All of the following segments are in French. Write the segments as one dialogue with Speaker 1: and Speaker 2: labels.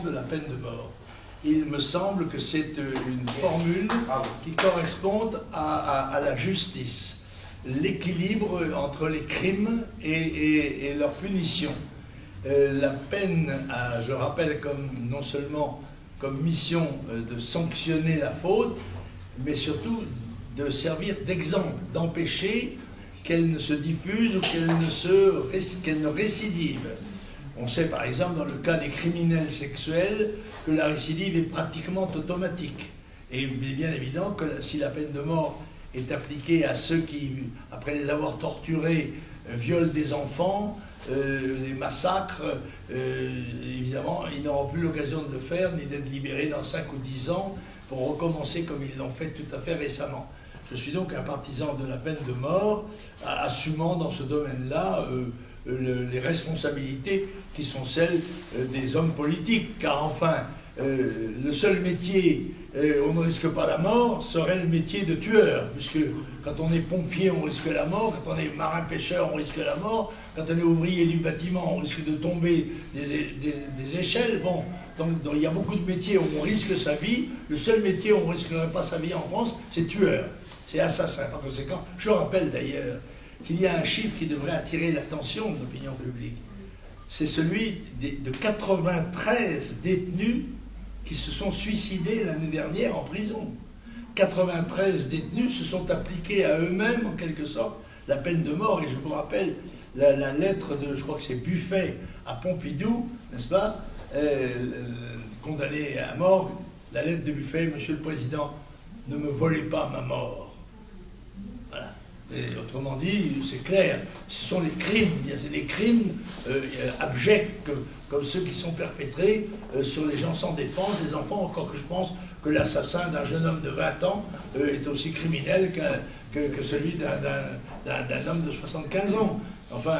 Speaker 1: de la peine de mort. Il me semble que c'est une formule qui correspond à la justice, l'équilibre entre les crimes et leur punition. La peine a, je rappelle, non seulement comme mission de sanctionner la faute, mais surtout de servir d'exemple, d'empêcher qu'elle ne se diffuse ou qu'elle ne récidive. On sait par exemple dans le cas des criminels sexuels que la récidive est pratiquement automatique. Et il est bien évident que si la peine de mort est appliquée à ceux qui, après les avoir torturés, violent des enfants, les massacres, évidemment, ils n'auront plus l'occasion de le faire, ni d'être libérés dans 5 ou 10 ans pour recommencer comme ils l'ont fait tout à fait récemment. Je suis donc un partisan de la peine de mort, assumant dans ce domaine-là les responsabilités qui sont celles des hommes politiques, car enfin, le seul métier où on ne risque pas la mort serait le métier de tueur, puisque quand on est pompier, on risque la mort, quand on est marin-pêcheur, on risque la mort, quand on est ouvrier du bâtiment, on risque de tomber des échelles. Bon, donc il y a beaucoup de métiers où on risque sa vie. Le seul métier où on ne risquerait pas sa vie en France, c'est tueur, c'est assassin. Par conséquent, je rappelle d'ailleurs qu'il y a un chiffre qui devrait attirer l'attention de l'opinion publique. C'est celui de 93 détenus qui se sont suicidés l'année dernière en prison. 93 détenus se sont appliqués à eux-mêmes, en quelque sorte, la peine de mort. Et je vous rappelle la lettre de, je crois que c'est Buffet à Pompidou, n'est-ce pas, condamné à mort, la lettre de Buffet: Monsieur le Président, ne me volez pas ma mort. Voilà. Et autrement dit, c'est clair, ce sont les crimes, c'est des crimes abjects comme ceux qui sont perpétrés sur les gens sans défense, des enfants, encore que je pense que l'assassin d'un jeune homme de 20 ans est aussi criminel que celui d'un homme de 75 ans. Enfin,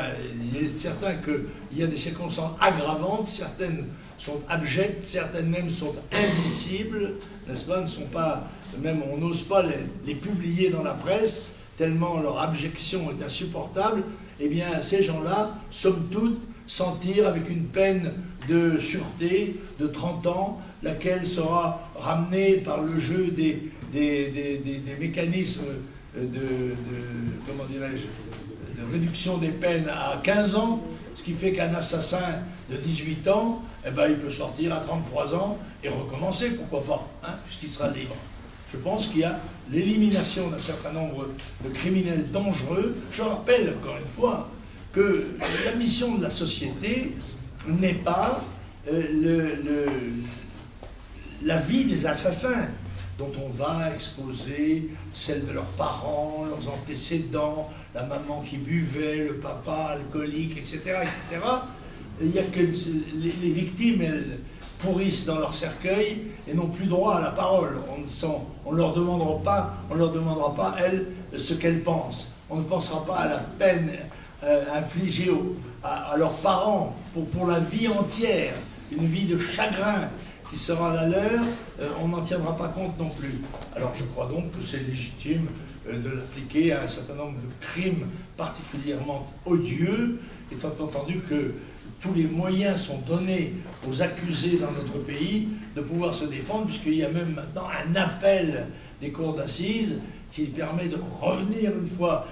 Speaker 1: il est certain qu'il y a des circonstances aggravantes, certaines sont abjectes, certaines même sont indicibles, n'est-ce pas, ne sont pas, même on n'ose pas les publier dans la presse, tellement leur abjection est insupportable. Eh bien, ces gens-là, somme toute, s'en tirent avec une peine de sûreté de 30 ans, laquelle sera ramenée par le jeu des mécanismes comment dirais-je, de réduction des peines à 15 ans, ce qui fait qu'un assassin de 18 ans, eh ben, il peut sortir à 33 ans et recommencer, pourquoi pas, hein, puisqu'il sera libre. Je pense qu'il y a l'élimination d'un certain nombre de criminels dangereux. Je rappelle encore une fois que la mission de la société n'est pas la vie des assassins, dont on va exposer celle de leurs parents, leurs antécédents, la maman qui buvait, le papa alcoolique, etc. etc. Il n'y a que les victimes, elles pourrissent dans leur cercueil et n'ont plus droit à la parole. On ne leur demandera pas, elles, ce qu'elles pensent. On ne pensera pas à la peine infligée à leurs parents pour la vie entière, une vie de chagrin qui sera la leur, on n'en tiendra pas compte non plus. Alors je crois donc que c'est légitime de l'appliquer à un certain nombre de crimes particulièrement odieux, étant entendu que tous les moyens sont donnés aux accusés dans notre pays de pouvoir se défendre, puisqu'il y a même maintenant un appel des cours d'assises qui permet de revenir une fois,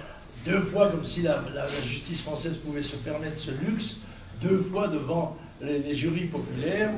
Speaker 1: 2 fois, comme si la justice française pouvait se permettre ce luxe, 2 fois devant les jurys populaires,